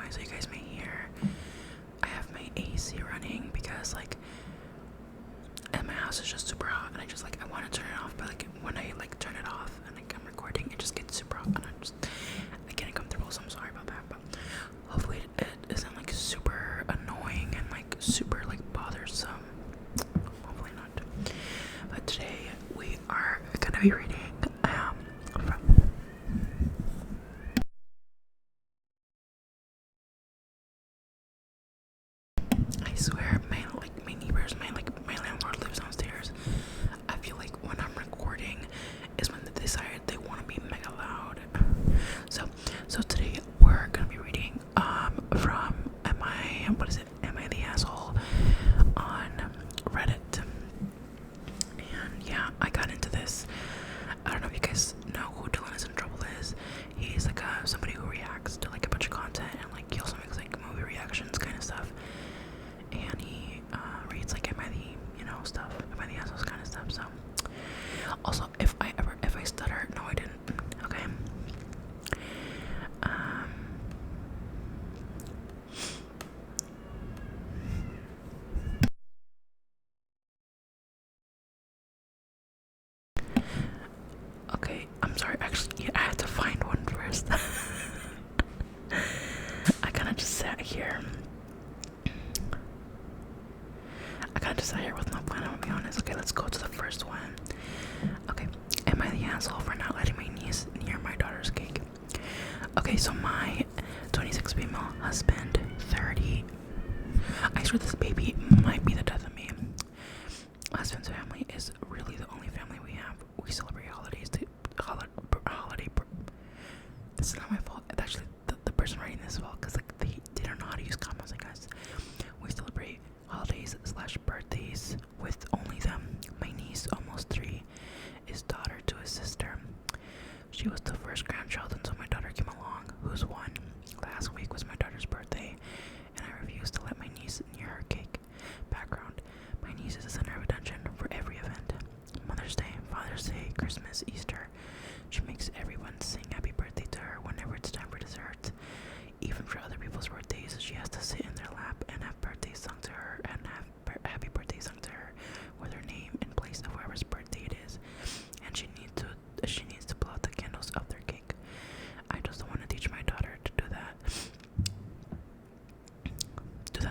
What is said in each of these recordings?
noise that you guys may hear. I have my AC running because like, and my house is just super hot, and I want to turn it off, but like when I like turn it off and like I'm recording, it just gets super hot, and I get uncomfortable. So I'm sorry about that, but hopefully it isn't like super annoying and like super like bothersome. Hopefully not. But today we are gonna be reading from I swear my neighbors, my landlord lives downstairs. I feel like when I'm recording is when they decide they want to be mega loud. So today we're gonna be reading from Am I the Asshole on Reddit. And yeah, I got into this. I don't know if you guys know who Dylan is in Trouble is. He's like somebody who reacts to like a bunch of content, and like he also makes like movie reactions kind of stuff. And he reads like Am I the stuff, Am I the Assholes kind of stuff. So also if I stutter, no I didn't. Okay. Okay, I'm sorry, actually, yeah, I had to find one first. I kind of just sat here. With no plan, I'm gonna be honest. Okay, let's go to the first one. Okay, am I the asshole for not letting my niece near my daughter's cake? Okay, so my 26 female husband, 30. I swear this baby might be the death of me. Husband's family is really the only family we have. We celebrate holidays. This is not my fault. It's actually the person writing this fault, because like they don't know how to use commas like us. We celebrate holidays / birthdays with only them. My niece, almost 3, is daughter to a sister. She was the first grandchild until my daughter came along, who's 1. Last week was my daughter's birthday, and I refused to let my niece near her cake. Background: my niece is the center of attention for every event. Mother's Day, Father's Day, Christmas, Easter. She makes everyone sing happy birthday to her whenever it's time for dessert. Even for other people's birthdays, she has to sit in their lap and have birthday sung to her, and have happy birthday sung to her with her name in place of whoever's birthday it is. And she needs to blow out the candles of their cake. I just don't want to teach my daughter to do that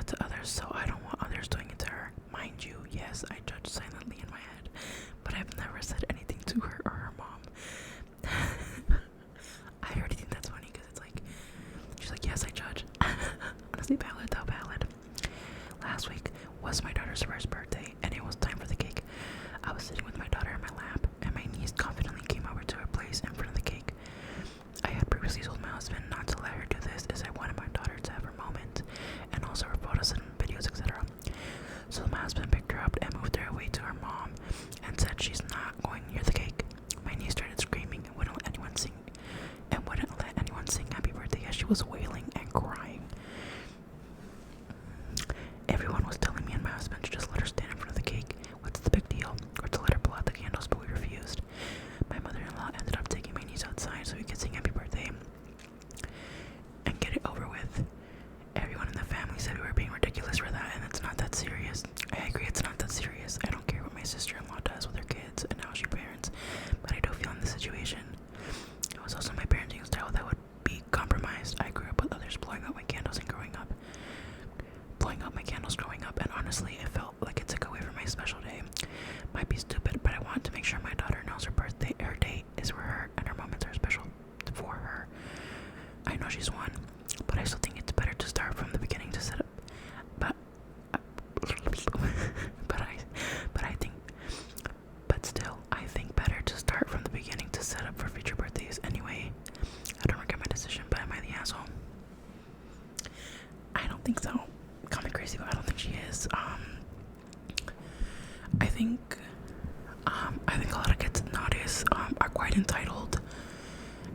to others, so I don't want others doing it to her. Mind you, yes, I judge silently in my head, but I've never said anything to her or her mom. I already think that's funny, because it's like, she's like, yes, I judge. Honestly, valid though, valid. Last week was my daughter's first birthday, and it was time for the cake. I was sitting with my daughter in my lap, and my niece confidently came over to her place in front of the cake. I had previously told my husband not to let her do this, as I wanted my daughter to have her moment, and also her photos and videos, etc. So my husband picked her up and moved her away to her mom, and said she's not going near the cake. My niece started screaming and wouldn't let anyone sing happy birthday, as she was wailing and crying. Everyone was telling me and my husband to just let her stand in front of the cake. What's the big deal? Or to let her blow out the candles, but we refused. My mother-in-law ended up taking my niece outside so we could sing happy birthday and get it over with. Everyone in the family said we were being ridiculous for that, and it's not that serious. I agree, it's not that serious. I don't care what my sister-in-law does with her kids and how she parents, but I do feel in this situation. It was also my parenting style that would be compromised. I grew up with others blowing out my candles growing up, and honestly, it felt like it took away from my special day. Might be stupid, but I want to make sure my daughter knows her date is for her, and her moments are special for her. I know she's 1, but I still think it's better to start from the beginning to set up. I think better to start from the beginning to set up for future birthdays. Anyway, I don't regret my decision, but am I the asshole? I don't think so. Call me crazy, but I don't think she is. I think a lot of kids nowadays are quite entitled,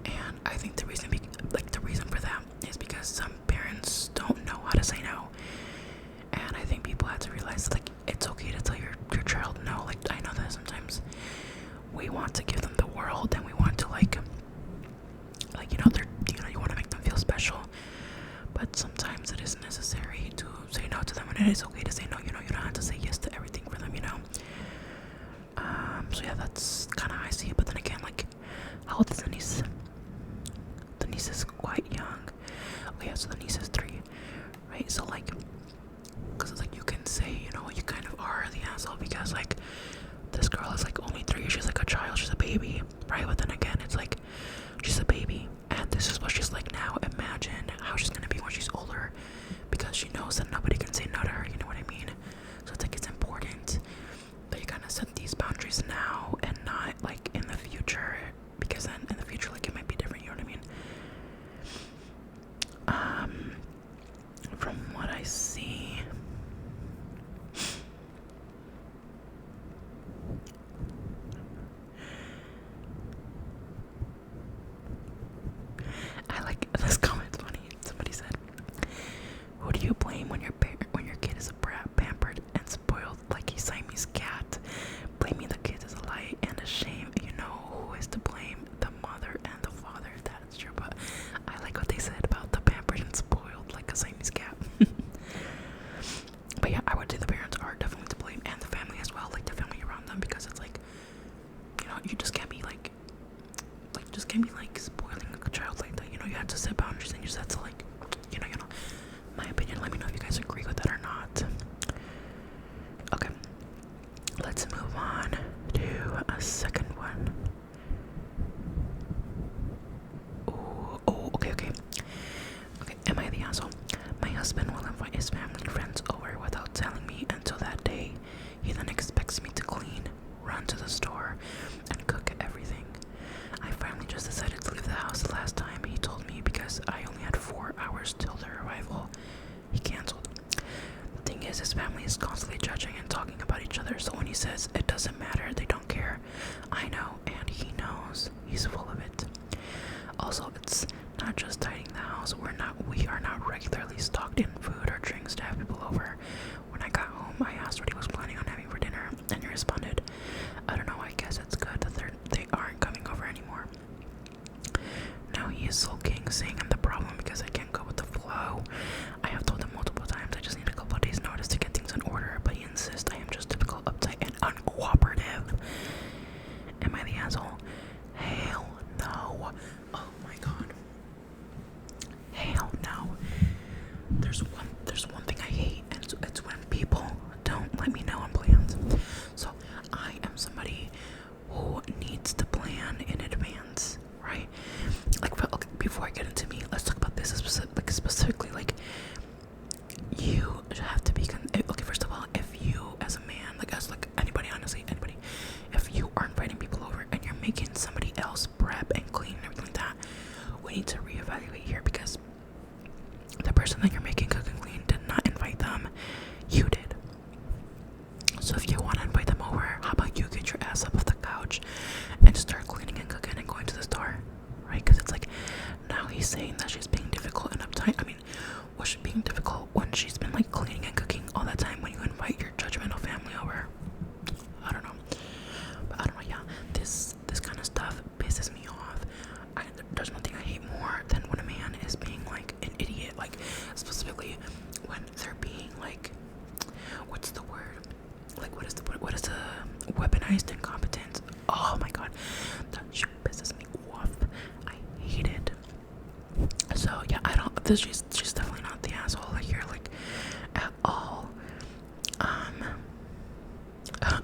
and I think the reason for that is because some parents don't know how to say no, and I think people have to realize like it's okay to tell your child no. Like, I know that sometimes we want to give them the world, and we want to you want to make them feel special, but sometimes it is okay to say no. You know, you don't have to say yes to everything for them. You know. So yeah, that's kind of how I see it. But then again, like, how old is the niece? The niece is quite young. Oh yeah, so the niece is 3, right? So like, because it's like you can say, you know, you kind of are the asshole because like this girl is like only 3. She's like a child. She's a baby, right? But then again, it's like she's a baby, and this is what she's like now. Imagine how she's gonna be when she's older, because she knows that nobody can say no to her. You know what I mean? So it's like it's important that you kind of set these boundaries now and not like in the future, because then in the future, like, it might be different. You know what I mean? From what I see, I like this comment. Funny. Somebody said, "Who do you blame when your kid is a brat, pampered and spoiled like a Siamese cat? Blaming the kids is a lie and a shame. You know who is to blame? The mother and the father." That is true, but I like what they said about the pampered and spoiled like a Siamese cat. But yeah, I would say the parents are definitely to blame, and the family as well, like the family around them, because it's like, you know, you just can't be like spoiling a child like that. You know, you have to set boundaries, and you just have to like, you know, my opinion. Let me know if you guys agree with that or not. Okay, let's move on to a second one. Oh, okay. Am I the asshole? My husband will invite his family and friends over without telling me until that day. He then expects me to clean, run to the store, and cook everything. I finally just decided to leave the house the last time he told me because I only had 4 hours till their arrival. He canceled. The thing is, his family is constantly judging and talking about each other, so when he says it doesn't matter, they don't care. I know, and he knows. He's full of it. Also, it's not just tidying the house. We are not regularly stocked in food or drinks to have people over. When I got home, I asked what he was planning on having for dinner, and he responded, "I don't know, I guess it's good that they aren't coming over anymore." Now he is sulking, saying I'm the problem because I can't go with the flow. I have told him multiple times I just need a couple of days notice to get things in order, but he insists I am just typical, uptight, and uncooperative. Am I the asshole? Hell no. Oh my god. Hell no. There's one thing I hate, and it's when people don't let me know on plans. So I am somebody who needs to plan in advance, right? Like, okay, before I get into me, let's talk about this specifically. Like, you have to be okay. First of all, if you as a man, like as like anybody, honestly, anybody, if you are inviting people over and you're making somebody else prep and clean and everything like that, we need to reevaluate here, because the person that you're making cook and clean did not invite them. You did. So if you want to invite them over, how about you get your ass up off the couch and start cleaning and cooking and going to the store, right? Because it's like, now he's saying that she's being difficult and uptight. I mean, was she being difficult when she's been like cleaning and cooking all that time when you invite your judgmental family over? I don't know. But I don't know, yeah. This kind of stuff pisses me off. There's nothing I hate more than when a man is being like an idiot, like specifically when they're being like, what's the word? Like, what is the weaponized incompetence? Oh my god, that shit pisses me off. I hate it. So yeah, she's definitely not the asshole here, like, at all.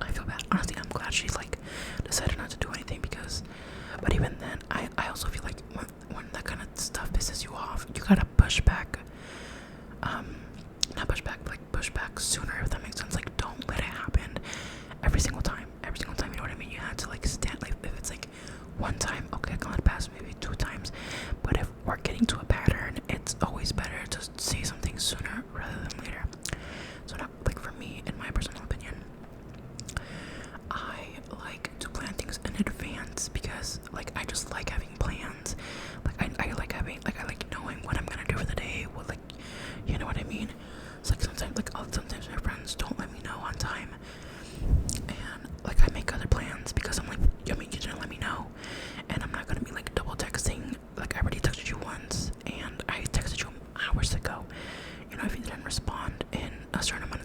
I feel bad. Honestly, I'm glad she like decided not to do anything, because, but even then, I also feel like when that kind of stuff pisses you off, you gotta push back. Not push back, but like push back sooner, if that makes sense. Like, don't let it happen every single time. You know what I mean? You have to like stand. Like, if it's like one time, okay, I can let it pass. Maybe 2 times. But if we're getting to a pattern, it's always better to say something sooner rather than later. So, not like, for me, in my personal opinion, I like to plan things in advance, because like I just like having plans. Like I like having, like, I like knowing what I'm gonna do for the day. What, like, you know what I mean? It's like sometimes my friends don't let me know on time, and like I make other plans because I'm like, I mean, you didn't let me know, and I'm not gonna be like double texting. Like, I already texted you once, and I texted you hours ago. You know, if you didn't respond in a certain amount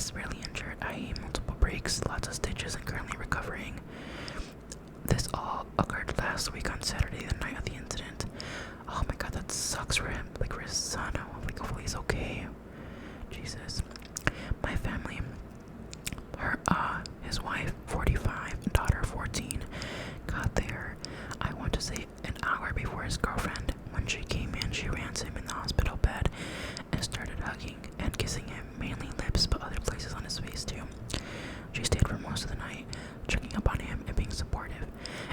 severely injured. I ate multiple breaks, lots of stitches, and currently recovering. This all occurred last week on Saturday, the night of the incident. Oh my god, that sucks for him, like for his son. Like, hopefully he's okay. Jesus. My family, his wife, 45, daughter, 14, got there, I want to say an hour before his girlfriend. When she came in, she ran to him in the hospital bed and started hugging and kissing him, mainly lips, but other places on his face too. She stayed for most of the night, checking up on him and being supportive,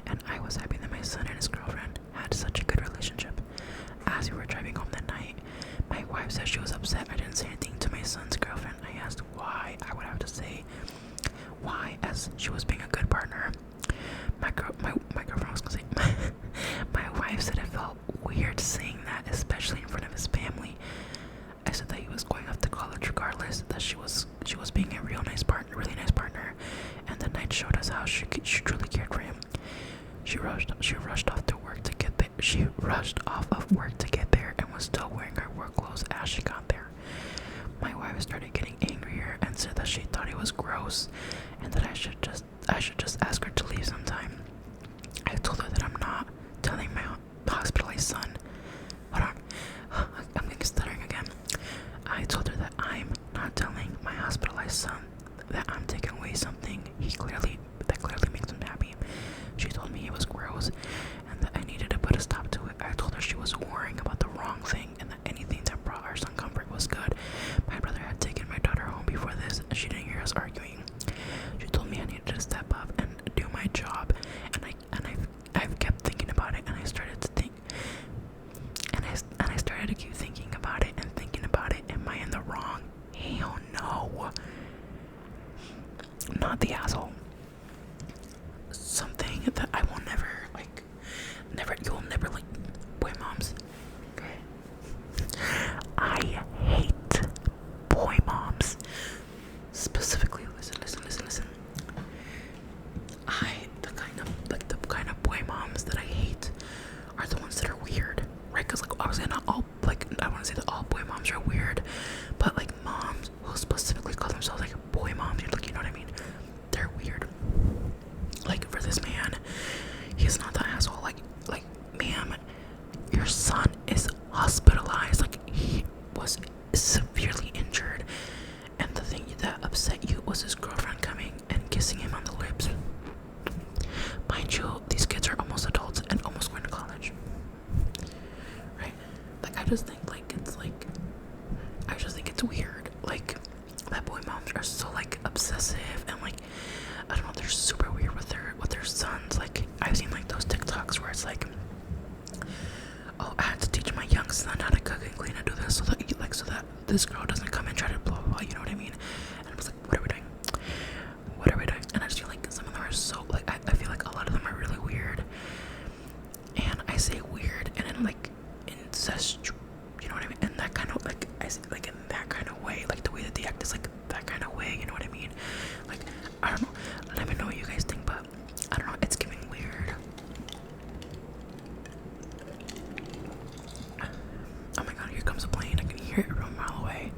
and I was happy that my son and his girlfriend had such a good relationship. As we were driving home that night, my wife said she was upset I didn't say anything to my son's girlfriend. I asked why. I would have to say why, as she was being a good partner. My girlfriend was gonna say my wife said it felt weird saying that, especially in front of his family. I said that he was going off to college regardless, that she was being a really nice partner, and the night showed us how she truly cared for him. She rushed off of work to get there and was still wearing her work clothes as she got there. My wife started getting angrier and said that she thought it was gross and that I should just ask her to leave sometime. I told her that I'm not telling my hospitalized son. Hold on, I'm getting stuttering again. I told her that I'm not telling my hospitalized son that I'm taking away something that clearly makes him happy. She told me it was gross and that I needed to put a stop to it. I told her she was worrying about the wrong thing and that anything that brought our son comfort was good. My brother had taken my daughter home before this and she didn't hear us arguing. She told me I needed to step up and do my job, and I've kept thinking about it, and I started to think, and I started to keep thinking about it and thinking about it. Am I in the wrong? Hell no. Not the asshole. Something that I will never you'll never like, boy moms. Okay. I hate boy moms. Specifically, listen. The kind of boy moms that I hate are the ones that are weird, right? Because like obviously not all, like I want to say that all boy moms are weird, but like moms who specifically call themselves like boy moms, you know what I mean? They're weird. Like for this man, he's not the asshole. Like ma'am, your son is hospitalized. Like he was severely injured, and the thing that upset you was his girlfriend coming and kissing him on the lips. Mind you, these kids are almost adults and almost going to college, right? Like I just think it's weird. Like that boy moms are so like obsessive and like I don't know, they're super weird with their sons. Like I've seen like those TikToks where it's like, oh, I had to teach my young son how to cook and clean and do this so that this girl doesn't come and try to blah blah blah, you know what I mean? And I was like, what are we doing? And I just feel like some of them are so like I feel like a lot of them are really weird. And I say weird and then like incest, you know what I mean? And that kind of like I say like in that kind of way, like the way that they act is like that kind of way, you know what I mean? Like I don't know. Let me know what you guys think, but I don't know, it's giving weird. Oh my god, here comes a plane. I can hear it from a mile away.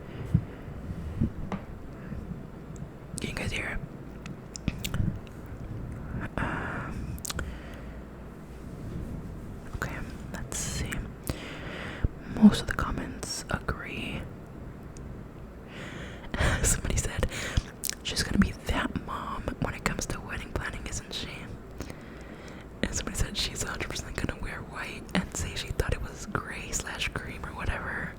Can you guys hear it? Okay, let's see. Most of the comments agree. Somebody said she's gonna be that mom when it comes to wedding planning, isn't she? And somebody said she's 100% gonna wear white and say she thought it was gray/cream or whatever.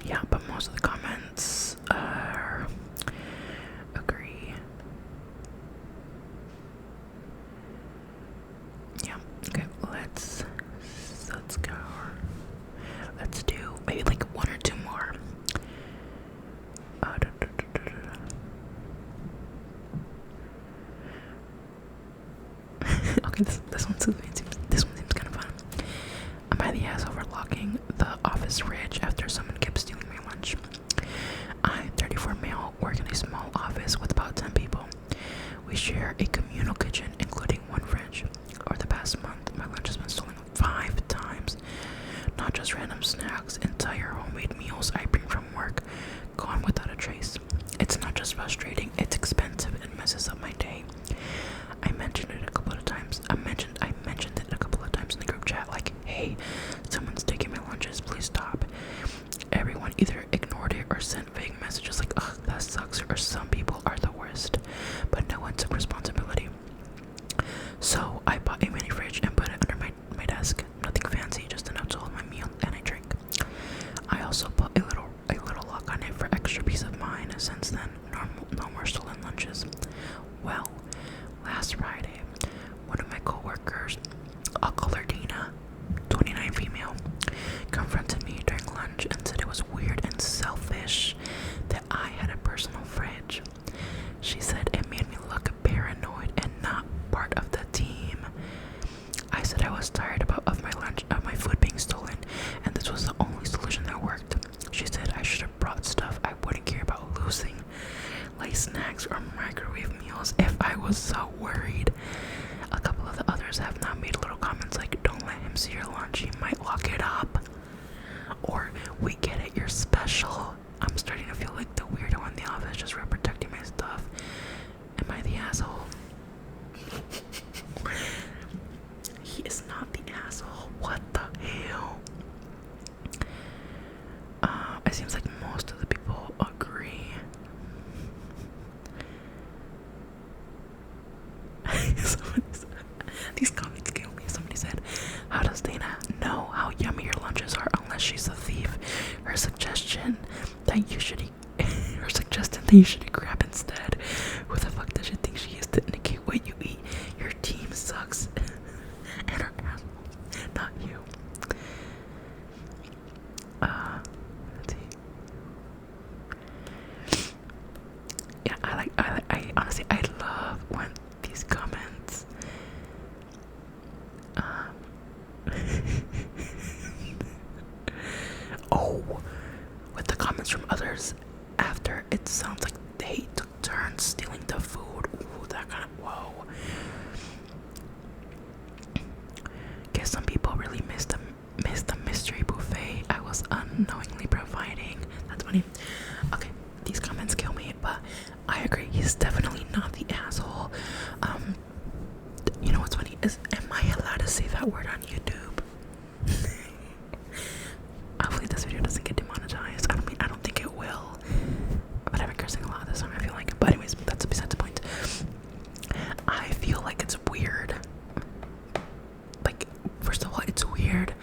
Yeah, but most of the comments agree. Yeah, okay, let's go. Let's do maybe like one or two more. Okay, this one seems kind of fun. I'm by the ass overlocking the office fridge after someone kept stealing my lunch. I'm 34 male, work in a small office with about 10 people. We share a communal kitchen, including one fridge. Over the past month, my lunch has been stolen 5 times. Not just just random snacks, entire homemade meals I bring from work, gone without a trace. It's not just frustrating, it's expensive and messes up my day. I mentioned it a couple of times. I mentioned it a couple of times in the group chat, like, hey, someone's taking my lunches, please stop. Everyone either ignored it or sent vague messages like, ugh, that sucks, or some people are the worst. But no one took responsibility. So I bought a mini fridge and put it under my desk. Nothing fancy, just enough to hold my meal and a drink. I also put a little lock on it for extra peace of mind. Since then, no more stolen lunches. Well, last Friday, one of my coworkers, I'll call her Dina, 29 female, confronted me during lunch and said it was weird and selfish that I had a personal fridge. She said it made me look paranoid and not part of the team. I said I was tired of my food being stolen, and this was the only solution that worked. She said I should have brought stuff I wouldn't care about losing, like snacks or microwave meals, if I was so worried. A couple of the others have now made little comments like, don't let him see your lunch, he might lock it up. Or, we get it, you're special. I'm starting to feel like the weirdo in the office just for protecting my stuff. Am I the asshole? He is not the asshole. What the hell? It seems like most of the people agree. These comments kill me. Somebody said, how does Dana know how yummy your lunches are unless she's a thief? Her suggestion that you should eat crab instead. Who the fuck does she think she is to indicate what you eat? Your team sucks. And her asshole, not you. Let's see. Yeah, I honestly, I love when these comments oh, with the comments from others after, it sounds like they took turns stealing the food. Ooh, that kind of, whoa. Guess some people really missed the mystery buffet I was unknowingly providing. That's funny. Okay, these comments kill me, but I agree, he's definitely not the asshole. You know what's funny is, am I allowed to say that word on YouTube? Hopefully this video doesn't get demonetized. I don't think it will. But I've been cursing a lot this time, I feel like. But anyways, that's besides the point. I feel like it's weird. Like, first of all, it's weird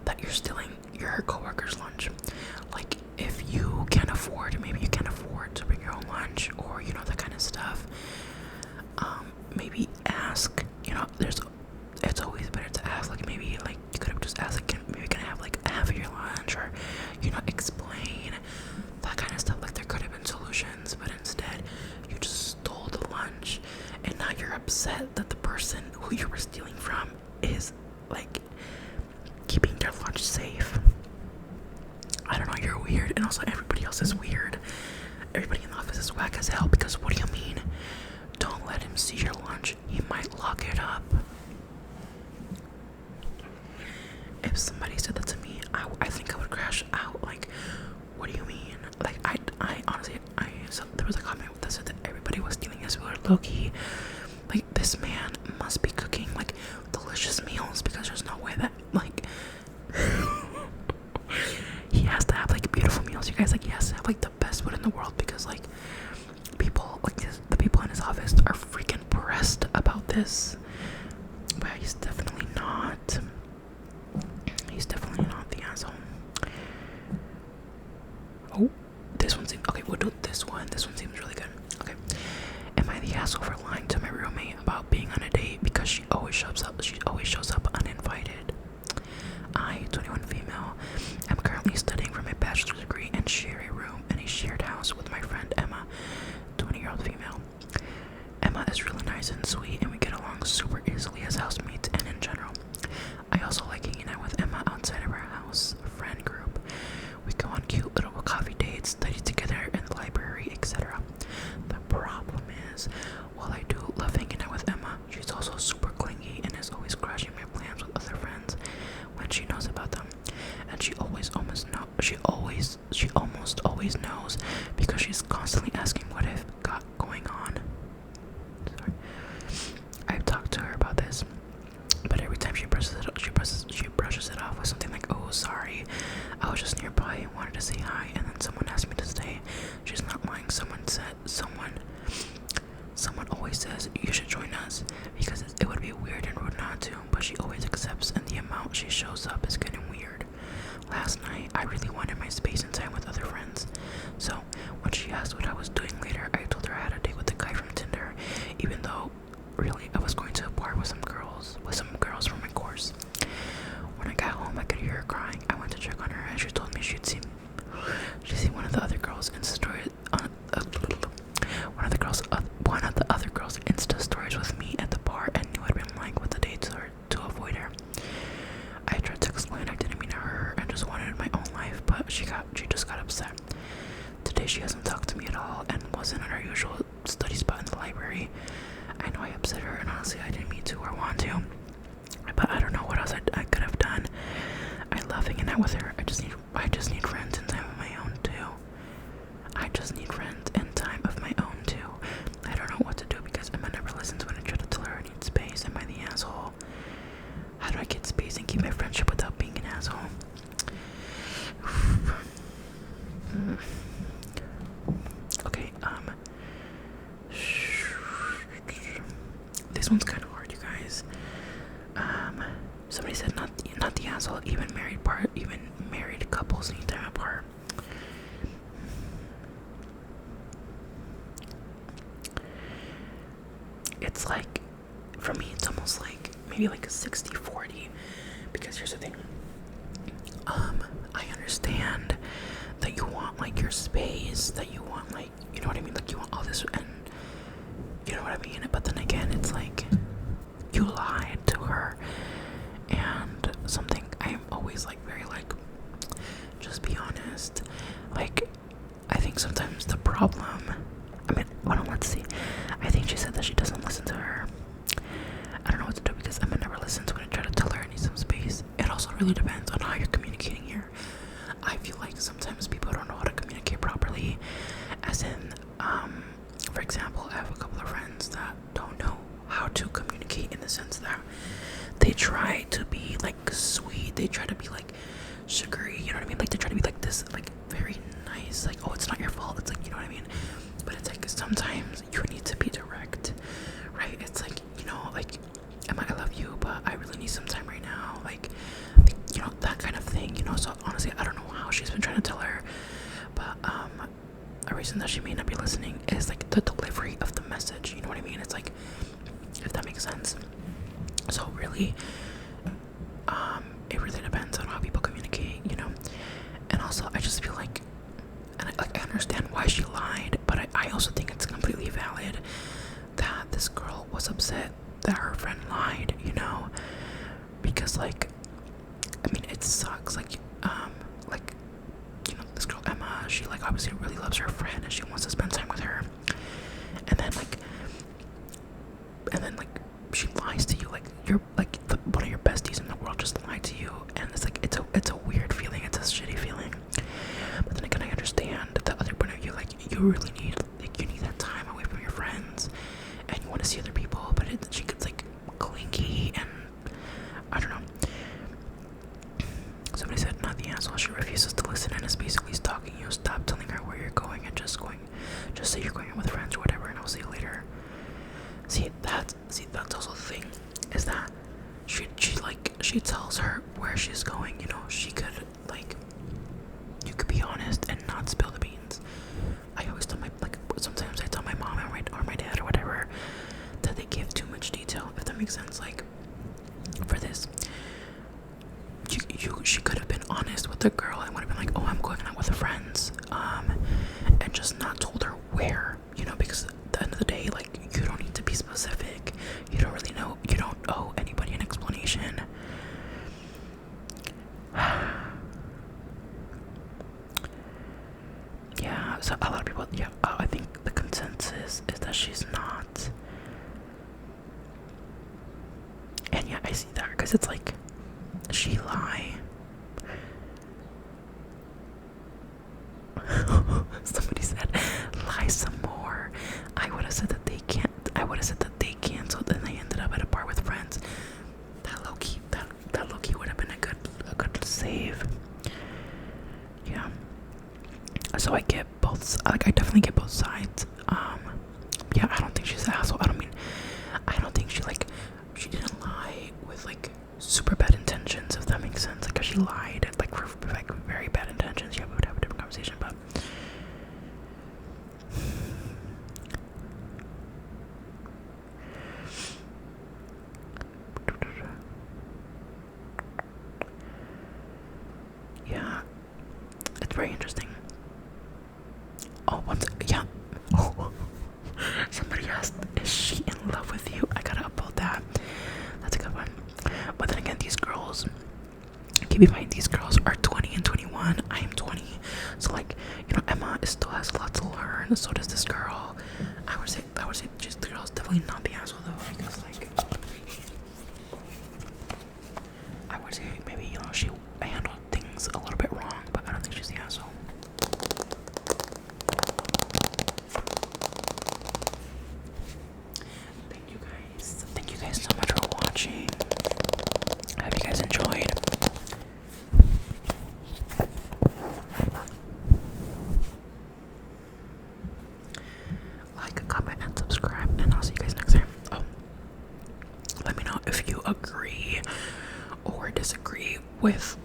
that you're stealing your coworker's lunch. Like, if you can't afford, maybe you can't afford to bring your own lunch, or you know, that kind of stuff. Maybe ask. You know, it's always better to ask. Like, maybe like you could have just asked, like, maybe can I have like half of your lunch, or you know, explain that kind of stuff. Like, there could have been solutions, but instead you just stole the lunch, and now you're upset that the person who you were stealing from is like keeping their lunch safe. I don't know, you're weird, and also everybody else is weird. Everybody in the office is whack as hell, because what do you mean? Don't let him see your lunch, he might lock it up. If somebody said that to me, I think I would crash out. Like, what do you mean? Like, I honestly, so there was a comment that said that everybody was stealing his food. Low-key, like, this man must be cooking like delicious meals, because there's no way that like he has to have like beautiful meals, you guys. Like, he has to have like the best food in the world, because like people like this, the people in his office are freaking pressed about this. But he's definitely not. He's definitely not the asshole. Oh, this one seems okay. We'll do this one. This one seems really good. Okay. Am I the asshole for lying to my roommate about being on a date because she always shows up? She always shows up uninvited. I, 21 female, am currently studying for my bachelor's degree and share a room in a shared house with my friend Emma, 20-year-old female. Emma is really nice and sweet, and we get along super easily as housemates and in general. I also like hanging out with Emma outside of our house friend group. We go on cute little coffee dates, study together in the library, etc. The problem is, while I do love hanging out with Emma, she's also super clingy and is always crashing my plans with other friends when she knows about them. And I was just nearby and wanted to say hi, and then someone asked me to stay. She's not lying. Someone always says you should join us because it would be weird and rude not to, but she always accepts, and the amount she shows up is getting weird. Last night, I really wanted my space and time with other friends, so when she asked what I was doing later, I told her I had a date with the guy from Tinder, even though really I was going to a bar with some girls from my course. When I got home, I could hear her crying. I went to check on her, and she told me she'd seen one of the other girls' Insta stories. One of the other girls' Insta stories with me at the bar, and knew I'd been lying with the dates to avoid her. I tried to explain I didn't mean to hurt her and just wanted my own life, but she just got upset. Today she hasn't talked to me at all and wasn't at her usual study spot in the library. I know I upset her, and honestly I didn't mean to or want to, but I don't know what else I could have done. I love hanging out with her. I just need friends and time of my own too. I just need friends and time of my own too. I don't know what to do because Emma never listens when I try to tell her I need space. Am I the asshole? How do I get space and keep my friendship without being an asshole? Okay, this one's kind of hard, you guys. Somebody said not the asshole. Even married couples need time apart. It's like, for me, it's almost like maybe like a 60-40, because here's the thing. I understand that you want like your space, that you want like, you know what I mean, like you want all this, and you know what I mean, but then again, it's like you lied to her, and something I'm always like very like, just be honest. Like, I think sometimes the problem, let's see, I think she said that she doesn't listen to her. I don't know what to do because Emma never listens when I try to tell her I need some space. It also really depends on how you're communicating here. I feel like sometimes people don't know how to communicate properly, as in, for example, I have a couple of friends that don't know how to communicate in the sense that they try to be like sweet, they try to be like sugary, you know what I mean, like they try to be like this, like very nice, like, oh, it's not your fault, it's like, you know what I mean, but it's like sometimes you need to be direct, right? It's like, you know, like, Emma, I love you, but I really need some time right now, like, you know, that kind of thing, you know. So honestly, I don't know how she's been trying to tell her, but a reason that she may not be listening is like the delivery of the message, you know what I mean? It's like, if that makes sense. So really, it really depends on how people communicate, you know. And also, I just feel like, and I understand why she lied, but I also think it's completely valid that this girl was upset that her friend lied, you know, because like, I mean, it sucks, like, you know, this girl Emma, she like obviously really loves her friend and she wants to spend time with her, and then like she lies to you, like you're like one of your besties in the world just lied to you, and it's like it's a weird feeling, it's a shitty feeling. But then again, I understand the other point of view, like you really need, like you need that time away from your friends and you want to see other people, but she gets like clingy and I don't know. Somebody said not the asshole, she refuses to listen and is basically stalking you. Stop telling her where you're going and just say you're going out with friends or whatever, and I'll see you later. See, that's also the thing, is that she tells her where she's going, you know. She could, like, you could be honest and not spill the beans. I always tell sometimes I tell my mom or my dad or whatever that they give too much detail, if that makes sense. Like, for this, she could have been honest with the girl and would have been like, oh, I'm going out with the friends, and just not told her where, you know, because at the end of the day, like, you don't need to be specific. You don't really know, you don't owe anybody an explanation. Yeah, so a lot of people, I think the consensus is that she's not. And yeah, I see that, because it's like, she lie. Somebody said, lie some more. I would have said that they canceled and they ended up at a bar with friends. That low-key would have been a good save. yeah. So I get both. Like I definitely get both sides. Yeah, I don't think she's an asshole. I don't think she didn't lie with like super bad intentions, if that makes sense. Like, 'cause she lied like for like very bad intentions. Yeah, we would have a different conversation, but yeah, it's very interesting. Oh, yeah. Oh, somebody asked, is she in love with you? I gotta upload that. That's a good one. But then again, these girls, keep in mind, these girls are 20 and 21. I am 20. So, like, you know, Emma still has a lot to learn. So does this girl. I would say just the girl's definitely not the asshole, though. Because, like, I would say maybe, you know, she handled things a little bit wrong. But I don't think she's the asshole. Thank you guys so much for watching. I hope you guys enjoyed. Like, comment, and subscribe, and I'll see you guys next time. Oh, let me know if you agree or disagree with